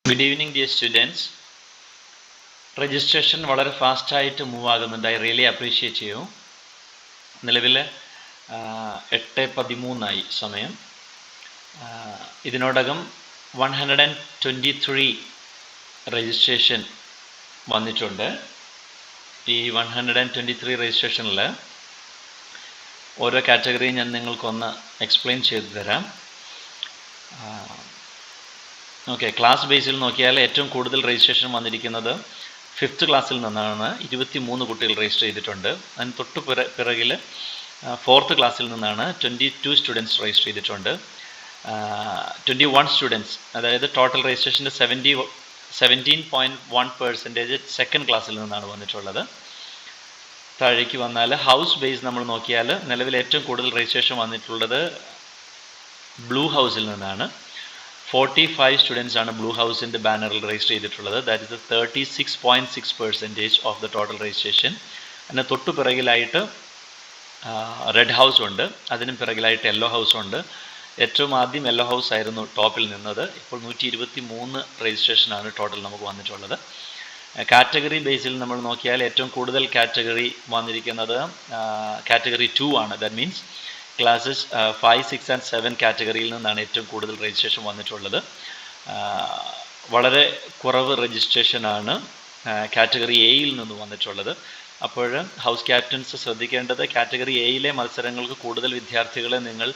Good evening, dear students. Registration വളരെ ഫാസ്റ്റായിട്ട് move ആകുന്നുണ്ട്. ഐ റിയലി അപ്രീഷിയേറ്റ് ചെയ്യൂ. നിലവിൽ 8:13 സമയം. ഇതിനോടകം 123 രജിസ്ട്രേഷൻ വന്നിട്ടുണ്ട്. ഈ 123 രജിസ്ട്രേഷനിൽ ഓരോ കാറ്റഗറിയും ഞാൻ നിങ്ങൾക്കൊന്ന് എക്സ്പ്ലെയിൻ ചെയ്തു തരാം. ഓക്കെ, ക്ലാസ് ബേസിൽ നോക്കിയാൽ ഏറ്റവും കൂടുതൽ രജിസ്ട്രേഷൻ വന്നിരിക്കുന്നത് 5th ക്ലാസ്സിൽ നിന്നാണ്. 23 കുട്ടികൾ രജിസ്റ്റർ ചെയ്തിട്ടുണ്ട്. അതിന് തൊട്ട് പിറകിൽ 4th ക്ലാസ്സിൽ നിന്നാണ് 22 സ്റ്റുഡൻസ് രജിസ്റ്റർ ചെയ്തിട്ടുണ്ട്. 21 സ്റ്റുഡൻസ്, അതായത് ടോട്ടൽ രജിസ്ട്രേഷൻ്റെ 17.1% സെക്കൻഡ് ക്ലാസ്സിൽ നിന്നാണ് വന്നിട്ടുള്ളത്. താഴേക്ക് വന്നാൽ ഹൗസ് ബേസ് നമ്മൾ നോക്കിയാൽ നിലവിൽ ഏറ്റവും കൂടുതൽ രജിസ്ട്രേഷൻ വന്നിട്ടുള്ളത് ബ്ലൂ ഹൗസിൽ നിന്നാണ്. 45 സ്റ്റുഡൻസ് ആണ് ബ്ലൂ ഹൗസിൻ്റെ ബാനറിൽ രജിസ്റ്റർ ചെയ്തിട്ടുള്ളത്. That is 36.6% of the total registration. അതിന് തൊട്ടു പിറകിലായിട്ട് റെഡ് ഹൗസ് ഉണ്ട്, അതിനും പിറകിലായിട്ട് യെല്ലോ ഹൗസ് ഉണ്ട്. ഏറ്റവും ആദ്യം യെല്ലോ ഹൗസ് ആയിരുന്നു ടോപ്പിൽ നിന്നത്. ഇപ്പോൾ 123 രജിസ്ട്രേഷനാണ് ടോട്ടൽ നമുക്ക് വന്നിട്ടുള്ളത്. കാറ്റഗറി ബേസിൽ നമ്മൾ നോക്കിയാൽ ഏറ്റവും കൂടുതൽ കാറ്റഗറി വന്നിരിക്കുന്നത് കാറ്റഗറി 2 ആണ്. ദാറ്റ് മീൻസ് ക്ലാസ്സസ് 5, 6 and 7 കാറ്റഗറിയിൽ നിന്നാണ് ഏറ്റവും കൂടുതൽ രജിസ്ട്രേഷൻ വന്നിട്ടുള്ളത്. വളരെ കുറവ് രജിസ്ട്രേഷനാണ് കാറ്റഗറി എയിൽ നിന്ന് വന്നിട്ടുള്ളത്. അപ്പോൾ ഹൗസ് ക്യാപ്റ്റൻസ് ശ്രദ്ധിക്കേണ്ടത്, കാറ്റഗറി എയിലെ മത്സരങ്ങൾക്ക് കൂടുതൽ വിദ്യാർത്ഥികളെ നിങ്ങൾ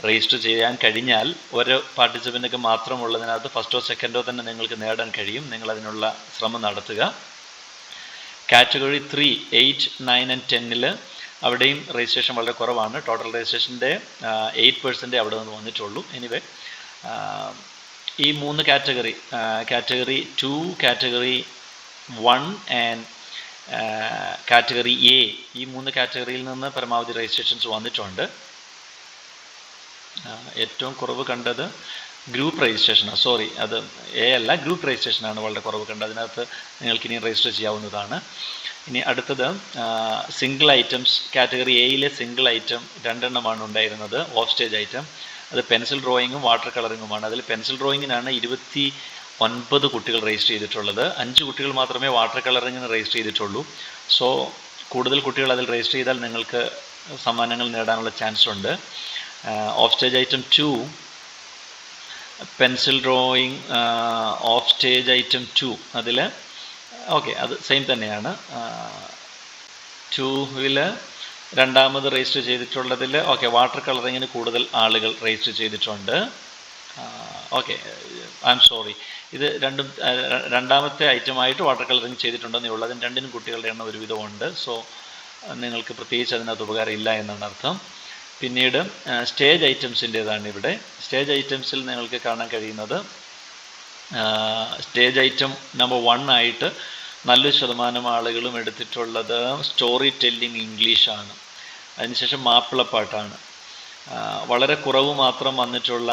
രജിസ്റ്റർ ചെയ്യാൻ കഴിഞ്ഞാൽ ഒരു പാർട്ടിസിപ്പൻ്റൊക്കെ മാത്രമുള്ളതിനകത്ത് ഫസ്റ്റോ സെക്കൻഡോ തന്നെ നിങ്ങൾക്ക് നേടാൻ കഴിയും. നിങ്ങളതിനുള്ള ശ്രമം നടത്തുക. കാറ്റഗറി 3, 8, 9 and 10 അവിടെയും രജിസ്ട്രേഷൻ വളരെ കുറവാണ്. ടോട്ടൽ രജിസ്ട്രേഷൻ്റെ 8% അവിടെ നിന്ന് വന്നിട്ടുള്ളൂ. എനിവേ, ഈ 3 category, category 2, category 1 and category A, ഈ 3 കാറ്റഗറിയിൽ നിന്ന് പരമാവധി രജിസ്ട്രേഷൻസ് വന്നിട്ടുണ്ട്. ഏറ്റവും കുറവ് കണ്ടത് ഗ്രൂപ്പ് രജിസ്ട്രേഷനാണ്. സോറി, അത് എ അല്ല, ഗ്രൂപ്പ് രജിസ്ട്രേഷനാണ് വളരെ കുറവ് കണ്ടത്. അതിനകത്ത് നിങ്ങൾക്കിനി രജിസ്റ്റർ ചെയ്യാവുന്നതാണ്. ഇനി അടുത്തത് സിംഗിൾ ഐറ്റംസ്. കാറ്റഗറി എയിലെ സിംഗിൾ ഐറ്റം 2 എണ്ണമാണ് ഉണ്ടായിരുന്നത്. ഓഫ് സ്റ്റേജ് ഐറ്റം അത് പെൻസിൽ ഡ്രോയിങ്ങും വാട്ടർ കളറിങ്ങുമാണ്. അതിൽ പെൻസിൽ ഡ്രോയിങ്ങിനാണ് 29 കുട്ടികൾ രജിസ്റ്റർ ചെയ്തിട്ടുള്ളത്. 5 കുട്ടികൾ മാത്രമേ വാട്ടർ കളറിങ്ങിന് രജിസ്റ്റർ ചെയ്തിട്ടുള്ളൂ. സോ കൂടുതൽ കുട്ടികൾ അതിൽ രജിസ്റ്റർ ചെയ്താൽ നിങ്ങൾക്ക് സമ്മാനങ്ങൾ നേടാനുള്ള ചാൻസ് ഉണ്ട്. Of stage item 2, pencil drawing of stage item 2, അതിൽ ഓക്കെ, അത് സെയിം തന്നെയാണ്. 2-ൽ രണ്ടാമത് രജിസ്റ്റർ ചെയ്തിട്ടുള്ളതിൽ ഓക്കെ, വാട്ടർ കളറിങ്ങിന് കൂടുതൽ ആളുകൾ രജിസ്റ്റർ ചെയ്തിട്ടുണ്ട്. ഓക്കെ, ഐ എം സോറി, ഇത് രണ്ടാമത്തെ ഐറ്റമായിട്ട് വാട്ടർ കളറിങ് ചെയ്തിട്ടുണ്ടെന്നേ ഉള്ളൂ. അതിന് 2 കുട്ടികളുടെ എണ്ണം ഒരുവിധമുണ്ട്. സോ നിങ്ങൾക്ക് പ്രത്യേകിച്ച് അതിനകത്ത് ഉപകാരം ഇല്ല എന്നാണ് അർത്ഥം. പിന്നീട് സ്റ്റേജ് ഐറ്റംസിൻ്റേതാണ് ഇവിടെ. സ്റ്റേജ് ഐറ്റംസിൽ നിങ്ങൾക്ക് കാണാൻ കഴിയുന്നത് സ്റ്റേജ് ഐറ്റം നമ്പർ 1 ആയിട്ട് നല്ലൊരു ശതമാനം ആളുകളും എടുത്തിട്ടുള്ളത് സ്റ്റോറി ടെല്ലിംഗ് ഇംഗ്ലീഷാണ്. അതിനുശേഷം മാപ്പിളപ്പാട്ടാണ്. വളരെ കുറവ് മാത്രം വന്നിട്ടുള്ള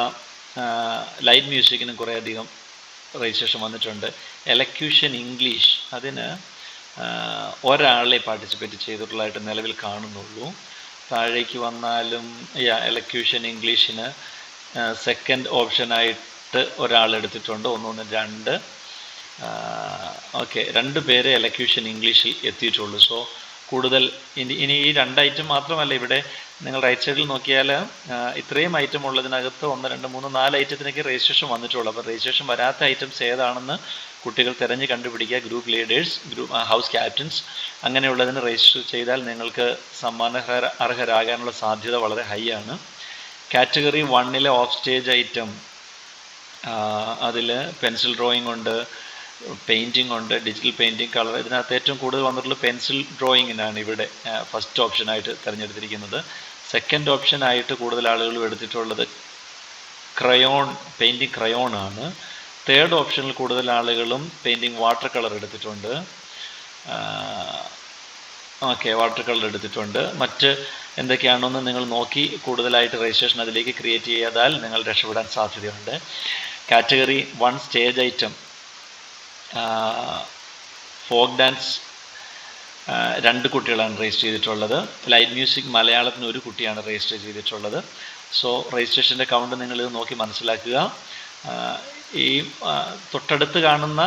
ലൈറ്റ് മ്യൂസിക്കിനും കുറേയധികം രജിസ്ട്രേഷൻ വന്നിട്ടുണ്ട്. എലക്യൂഷൻ ഇംഗ്ലീഷ്, അതിന് ഒരാളെ പാർട്ടിസിപ്പേറ്റ് ചെയ്തിട്ടുള്ളതായിട്ട് നിലവിൽ കാണുന്നുള്ളൂ. താഴേക്ക് വന്നാലും എലക്യൂഷൻ ഇംഗ്ലീഷിന് സെക്കൻഡ് ഓപ്ഷനായിട്ട് ഒരാൾ എടുത്തിട്ടുണ്ട്. 1, 2 ഓക്കെ, 2 പേര് എലക്യൂഷൻ ഇംഗ്ലീഷിൽ എത്തിയിട്ടുള്ളൂ. സോ കൂടുതൽ ഇനി ഈ 2 ഐറ്റം മാത്രമല്ല, ഇവിടെ നിങ്ങൾ റൈറ്റ് സൈഡിൽ നോക്കിയാൽ ഇത്രയും ഐറ്റം ഉള്ളതിനകത്ത് 1, 2, 3, 4 ഐറ്റത്തിനൊക്കെ രജിസ്ട്രേഷൻ വന്നിട്ടുള്ളൂ. അപ്പോൾ രജിസ്ട്രേഷൻ വരാത്ത ഐറ്റംസ് ഏതാണെന്ന് കുട്ടികൾ തിരഞ്ഞ് കണ്ടുപിടിക്കുക. ഗ്രൂപ്പ് ലീഡേഴ്സ്, ഹൗസ് ക്യാപ്റ്റൻസ് അങ്ങനെയുള്ളതിന് രജിസ്റ്റർ ചെയ്താൽ നിങ്ങൾക്ക് സമ്മാന അർഹരാകാനുള്ള സാധ്യത വളരെ ഹൈ ആണ്. കാറ്റഗറി 1-ലെ ഓഫ് സ്റ്റേജ് ഐറ്റം, അതിൽ പെൻസിൽ ഡ്രോയിങ് ഉണ്ട്, പെയിൻറ്റിംഗ് ഉണ്ട്, ഡിജിറ്റൽ പെയിൻറ്റിങ്, കളർ. ഇതിനകത്ത് ഏറ്റവും കൂടുതൽ വന്നിട്ടുള്ള പെൻസിൽ ഡ്രോയിങ്ങിനാണ് ഇവിടെ ഫസ്റ്റ് ഓപ്ഷനായിട്ട് തിരഞ്ഞെടുത്തിരിക്കുന്നത്. സെക്കൻഡ് ഓപ്ഷനായിട്ട് കൂടുതൽ ആളുകളും എടുത്തിട്ടുള്ളത് ക്രയോൺ, പെയിൻറ്റിങ് ക്രയോൺ ആണ്. തേർഡ് ഓപ്ഷനിൽ കൂടുതൽ ആളുകളും പെയിൻറ്റിങ് വാട്ടർ കളർ എടുത്തിട്ടുണ്ട്. ഓക്കെ, വാട്ടർ കളർ എടുത്തിട്ടുണ്ട്. മറ്റ് എന്തൊക്കെയാണെന്ന് നിങ്ങൾ നോക്കി കൂടുതലായിട്ട് രജിസ്ട്രേഷൻ അതിലേക്ക് ക്രിയേറ്റ് ചെയ്താൽ നിങ്ങൾ രക്ഷപ്പെടാൻ സാധ്യതയുണ്ട്. Category 1 stage item folk dance 2 കുട്ടികളാണ് രജിസ്റ്റർ ചെയ്തിട്ടുള്ളത്. ലൈറ്റ് മ്യൂസിക് മലയാളത്തിന് 1 കുട്ടിയാണ് രജിസ്റ്റർ ചെയ്തിട്ടുള്ളത്. സോ രജിസ്ട്രേഷൻ്റെ കൗണ്ട് നിങ്ങൾ നോക്കി മനസ്സിലാക്കുക. ഈ തൊട്ടടുത്ത് കാണുന്ന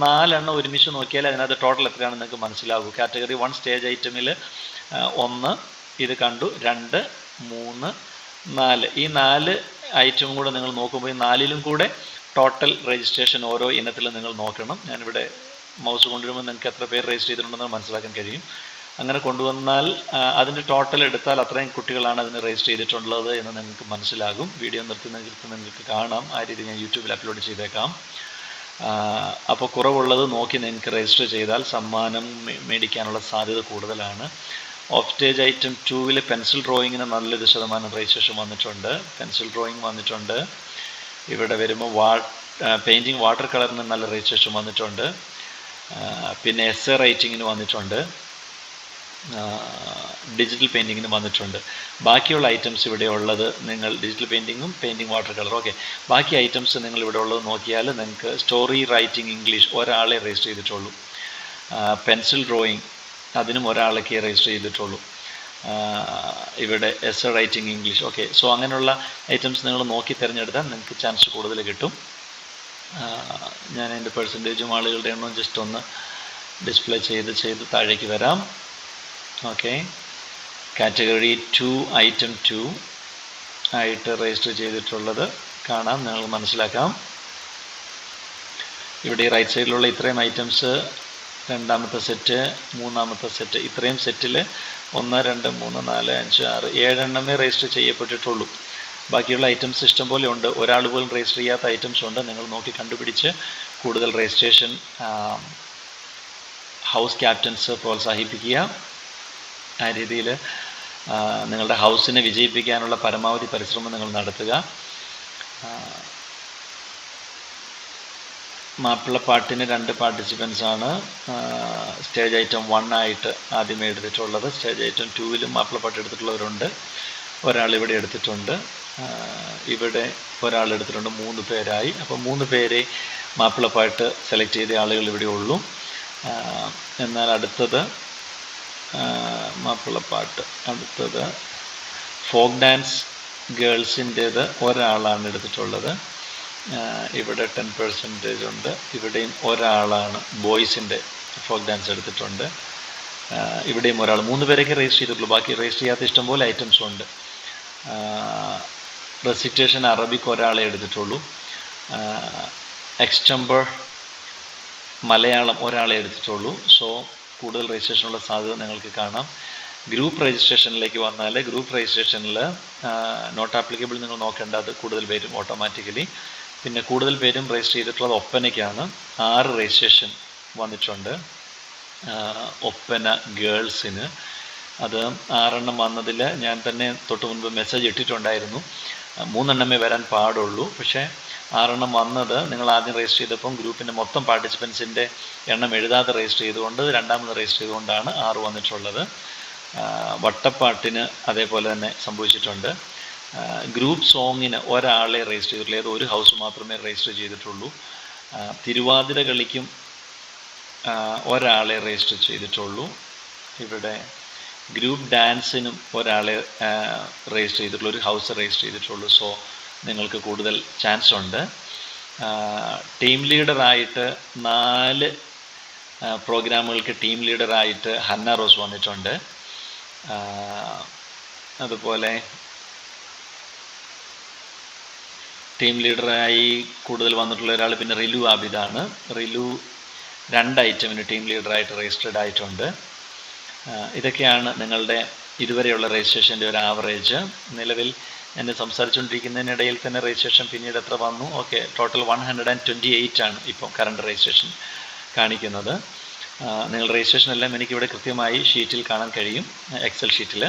4 ഒരുമിച്ച് നോക്കിയാൽ അതിനകത്ത് ടോട്ടൽ എത്രയാണെന്ന് നിങ്ങൾക്ക് മനസ്സിലാകും. കാറ്റഗറി 1 സ്റ്റേജ് ഐറ്റമിൽ 1 ഇത് കണ്ടു, 2, 3, 4 ഈ 4 ഐറ്റം കൂടെ നിങ്ങൾ നോക്കുമ്പോൾ ഈ 4ലും കൂടെ ടോട്ടൽ രജിസ്ട്രേഷൻ ഓരോ ഇനത്തിലും നിങ്ങൾ നോക്കണം. ഞാനിവിടെ മൗസ് കൊണ്ടുവരുമ്പോൾ നിങ്ങൾക്ക് എത്ര പേര് രജിസ്റ്റർ ചെയ്തിട്ടുണ്ടെന്ന് മനസ്സിലാക്കാൻ കഴിയും. അങ്ങനെ കൊണ്ടുവന്നാൽ അതിൻ്റെ ടോട്ടൽ എടുത്താൽ അത്രയും കുട്ടികളാണ് അതിന് രജിസ്റ്റർ ചെയ്തിട്ടുള്ളത് എന്ന് നിങ്ങൾക്ക് മനസ്സിലാകും. വീഡിയോ നിർത്തി നിങ്ങൾക്ക് കാണാം. ആ രീതി ഞാൻ യൂട്യൂബിൽ അപ്ലോഡ് ചെയ്തേക്കാം. അപ്പോൾ കുറവുള്ളത് നോക്കി നിങ്ങൾക്ക് രജിസ്റ്റർ ചെയ്താൽ സമ്മാനം മേടിക്കാനുള്ള സാധ്യത കൂടുതലാണ്. ഓഫ് സ്റ്റേജ് ഐറ്റം 2 പെൻസിൽ ഡ്രോയിങ്ങിന് നല്ലൊരു ശതമാനം രജിസ്ട്രേഷൻ വന്നിട്ടുണ്ട്. പെൻസിൽ ഡ്രോയിങ് വന്നിട്ടുണ്ട്. ഇവിടെ വരുമ്പോൾ പെയിൻറ്റിങ് വാട്ടർ കളറിന് നല്ല രജിസ്ട്രേഷൻ വന്നിട്ടുണ്ട്. പിന്നെ എസ്സേ റൈറ്റിങ്ങിന് വന്നിട്ടുണ്ട്. ഡിജിറ്റൽ പെയിൻറ്റിങ്ങിന് വന്നിട്ടുണ്ട്. ബാക്കിയുള്ള ഐറ്റംസ് ഇവിടെ ഉള്ളത് നിങ്ങൾ ഡിജിറ്റൽ പെയിൻറ്റിങ്ങും പെയിൻറ്റിങ് വാട്ടർ കളറും ഓക്കെ. ബാക്കി ഐറ്റംസ് നിങ്ങൾ ഇവിടെ ഉള്ളത് നോക്കിയാൽ നിങ്ങൾക്ക് സ്റ്റോറി റൈറ്റിംഗ് ഇംഗ്ലീഷ് ഒരാളെ രജിസ്റ്റർ ചെയ്തിട്ടുള്ളൂ. പെൻസിൽ ഡ്രോയിങ് അതിനും ഒരാളൊക്കെ രജിസ്റ്റർ ചെയ്തിട്ടുള്ളൂ. ഇവിടെ essay writing English okay. So അങ്ങനെയുള്ള ഐറ്റംസ് നിങ്ങൾ നോക്കി തിരഞ്ഞെടുത്താൽ നിങ്ങൾക്ക് ചാൻസ് കൂടുതൽ കിട്ടും. ഞാൻ എൻ്റെ പെർസെൻറ്റേജും ആളുകളുടെ എണ്ണം ജസ്റ്റ് ഒന്ന് ഡിസ്പ്ലേ ചെയ്ത് താഴേക്ക് വരാം. ഓക്കെ, കാറ്റഗറി 2 ഐറ്റം 2 ആയിട്ട് രജിസ്റ്റർ ചെയ്തിട്ടുള്ളത് കാണാം, നിങ്ങൾ മനസ്സിലാക്കാം. ഇവിടെ ഈ റൈറ്റ് സൈഡിലുള്ള ഇത്രയും ഐറ്റംസ്, രണ്ടാമത്തെ സെറ്റ്, മൂന്നാമത്തെ സെറ്റ്, ഇത്രയും സെറ്റിൽ 1, 2, 3, 4, 5, 6, 7 എണ്ണമേ രജിസ്റ്റർ ചെയ്യപ്പെട്ടിട്ടുള്ളൂ. ബാക്കിയുള്ള ഐറ്റംസ് ഇഷ്ടം പോലെ ഉണ്ട്. ഒരാൾ പോലും രജിസ്റ്റർ ചെയ്യാത്ത ഐറ്റംസ് ഉണ്ട്. നിങ്ങൾ നോക്കി കണ്ടുപിടിച്ച് കൂടുതൽ രജിസ്ട്രേഷൻ ഹൗസ് ക്യാപ്റ്റൻസ് പ്രോത്സാഹിപ്പിക്കുക. ആ രീതിയിൽ നിങ്ങളുടെ ഹൗസിനെ വിജയിപ്പിക്കാനുള്ള പരമാവധി പരിശ്രമം നിങ്ങൾ നടത്തുക. മാപ്പിളപ്പാട്ടിന് 2 പാർട്ടിസിപ്പൻസാണ് സ്റ്റേജ് ഐറ്റം 1 ആയിട്ട് ആദ്യമേ എടുത്തിട്ടുള്ളത്. സ്റ്റേജ് ഐറ്റം 2 മാപ്പിളപ്പാട്ട് എടുത്തിട്ടുള്ളവരുണ്ട്. ഒരാൾ ഇവിടെ എടുത്തിട്ടുണ്ട്, ഇവിടെ ഒരാൾ എടുത്തിട്ടുണ്ട്. 3 പേരായി. അപ്പോൾ 3 പേരെ മാപ്പിളപ്പാട്ട് സെലക്ട് ചെയ്ത ആളുകൾ ഇവിടെ ഉള്ളൂ. എന്നാൽ അടുത്തത് മാപ്പിളപ്പാട്ട്, അടുത്തത് ഫോക്ക് ഡാൻസ് ഗേൾസിൻ്റേത് ഒരാളാണ് എടുത്തിട്ടുള്ളത്. ഇവിടെ 10% ഉണ്ട്. ഇവിടെയും ഒരാളാണ് ബോയ്സിൻ്റെ ഫോക്ക് ഡാൻസ് എടുത്തിട്ടുണ്ട്. ഇവിടെയും ഒരാൾ. 3 പേരൊക്കെ രജിസ്റ്റർ ചെയ്തിട്ടുള്ളൂ. ബാക്കി രജിസ്റ്റർ ചെയ്യാത്ത ഇഷ്ടംപോലെ ഐറ്റംസ് ഉണ്ട്. റെസിറ്റേഷൻ അറബിക്ക് ഒരാളെ എടുത്തിട്ടുള്ളൂ. എക്സ്റ്റംബർ മലയാളം ഒരാളെ എടുത്തിട്ടുള്ളൂ. സോ കൂടുതൽ രജിസ്ട്രേഷനുള്ള സാധ്യത നിങ്ങൾക്ക് കാണാം. ഗ്രൂപ്പ് രജിസ്ട്രേഷനിലേക്ക് വന്നാൽ ഗ്രൂപ്പ് രജിസ്ട്രേഷനിൽ നോട്ട് ആപ്ലിക്കബിൾ നിങ്ങൾ നോക്കേണ്ടത് കൂടുതൽ പേരും ഓട്ടോമാറ്റിക്കലി. പിന്നെ കൂടുതൽ പേരും രജിസ്റ്റർ ചെയ്തിട്ടുള്ളത് ഒപ്പനയ്ക്കാണ്. 6 രജിസ്ട്രേഷൻ വന്നിട്ടുണ്ട് ഒപ്പന ഗേൾസിന്. അത് 6 എണ്ണം വന്നതിൽ ഞാൻ തന്നെ തൊട്ട് മുൻപ് മെസ്സേജ് ഇട്ടിട്ടുണ്ടായിരുന്നു. 3 എണ്ണമേ വരാൻ പാടുള്ളൂ. പക്ഷേ 6 എണ്ണം വന്നത് നിങ്ങൾ ആദ്യം രജിസ്റ്റർ ചെയ്തപ്പം ഗ്രൂപ്പിൻ്റെ മൊത്തം പാർട്ടിസിപ്പൻസിൻ്റെ എണ്ണം എഴുതാതെ രജിസ്റ്റർ ചെയ്തുകൊണ്ട് രണ്ടാമത് രജിസ്റ്റർ ചെയ്തുകൊണ്ടാണ് 6 വന്നിട്ടുള്ളത്. വട്ടപ്പാട്ടിന് അതേപോലെ തന്നെ സംഭവിച്ചിട്ടുണ്ട്. ഗ്രൂപ്പ് സോങ്ങിന് ഒരാളെ രജിസ്റ്റർ ചെയ്തിട്ടുള്ളൂ. ഏതോ ഒരു ഹൗസ് മാത്രമേ രജിസ്റ്റർ ചെയ്തിട്ടുള്ളൂ. തിരുവാതിര കളിക്കും ഒരാളെ രജിസ്റ്റർ ചെയ്തിട്ടുള്ളൂ. ഇവിടെ ഗ്രൂപ്പ് ഡാൻസിനും ഒരാളെ രജിസ്റ്റർ ചെയ്തിട്ടുള്ളൂ, ഒരു ഹൗസ് രജിസ്റ്റർ ചെയ്തിട്ടുള്ളൂ. സോ നിങ്ങൾക്ക് കൂടുതൽ ചാൻസ് ഉണ്ട്. ടീം ലീഡറായിട്ട് 4 പ്രോഗ്രാമുകൾക്ക് ടീം ലീഡറായിട്ട് ഹന്ന റോസ് വന്നിട്ടുണ്ട്. അതുപോലെ ടീം ലീഡറായി കൂടുതൽ വന്നിട്ടുള്ള ഒരാൾ പിന്നെ റിലു ആബിദാണ്. റിലു 2 ഐറ്റമിന് ടീം ലീഡറായിട്ട് രജിസ്റ്റേർഡ് ആയിട്ടുണ്ട്. ഇതൊക്കെയാണ് നിങ്ങളുടെ ഇതുവരെയുള്ള രജിസ്ട്രേഷൻ്റെ ഒരു ആവറേജ്. നിലവിൽ എന്നെ സംസാരിച്ചുകൊണ്ടിരിക്കുന്നതിനിടയിൽ തന്നെ രജിസ്ട്രേഷൻ പിന്നീട് എത്ര വന്നു? ഓക്കെ, ടോട്ടൽ 128 ആണ് ഇപ്പോൾ കറണ്ട് രജിസ്ട്രേഷൻ കാണിക്കുന്നത്. നിങ്ങൾ രജിസ്ട്രേഷൻ എല്ലാം എനിക്കിവിടെ കൃത്യമായി ഷീറ്റിൽ കാണാൻ കഴിയും. എക്സൽ ഷീറ്റിൽ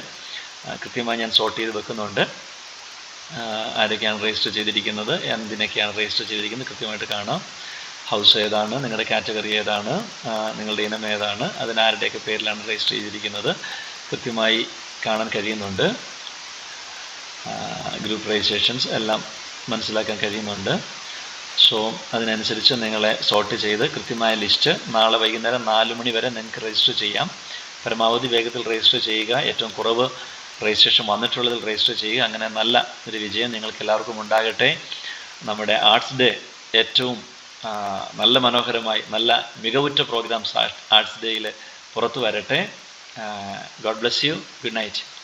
കൃത്യമായി ഞാൻ സോർട്ട് ചെയ്ത് വെക്കുന്നുണ്ട്. ആരൊക്കെയാണ് രജിസ്റ്റർ ചെയ്തിരിക്കുന്നത്, എന്തിനൊക്കെയാണ് രജിസ്റ്റർ ചെയ്തിരിക്കുന്നത് കൃത്യമായിട്ട് കാണാം. ഹൗസ് ഏതാണ്, നിങ്ങളുടെ കാറ്റഗറി ഏതാണ്, നിങ്ങളുടെ ഇനം ഏതാണ്, അതിനാരുടെയൊക്കെ പേരിലാണ് രജിസ്റ്റർ ചെയ്തിരിക്കുന്നത് കൃത്യമായി കാണാൻ കഴിയുന്നുണ്ട്. ഗ്രൂപ്പ് രജിസ്ട്രേഷൻസ് എല്ലാം മനസ്സിലാക്കാൻ കഴിയുന്നുണ്ട്. സോ അതിനനുസരിച്ച് നിങ്ങളെ സോർട്ട് ചെയ്ത് കൃത്യമായ ലിസ്റ്റ് നാളെ വൈകുന്നേരം 4 മണി വരെ നിങ്ങൾക്ക് രജിസ്റ്റർ ചെയ്യാം. പരമാവധി വേഗത്തിൽ രജിസ്റ്റർ ചെയ്യുക. ഏറ്റവും കുറവ് രജിസ്ട്രേഷൻ വന്നിട്ടുള്ളതിൽ രജിസ്റ്റർ ചെയ്യുക. അങ്ങനെ നല്ല ഒരു വിജയം നിങ്ങൾക്ക് എല്ലാവർക്കും ഉണ്ടാകട്ടെ. നമ്മുടെ ആർട്സ് ഡേ ഏറ്റവും നല്ല മനോഹരമായി നല്ല മികവുറ്റ പ്രോഗ്രാംസ് ആർട്സ് ഡേയിൽ പുറത്തു വരട്ടെ. God bless you. Good night.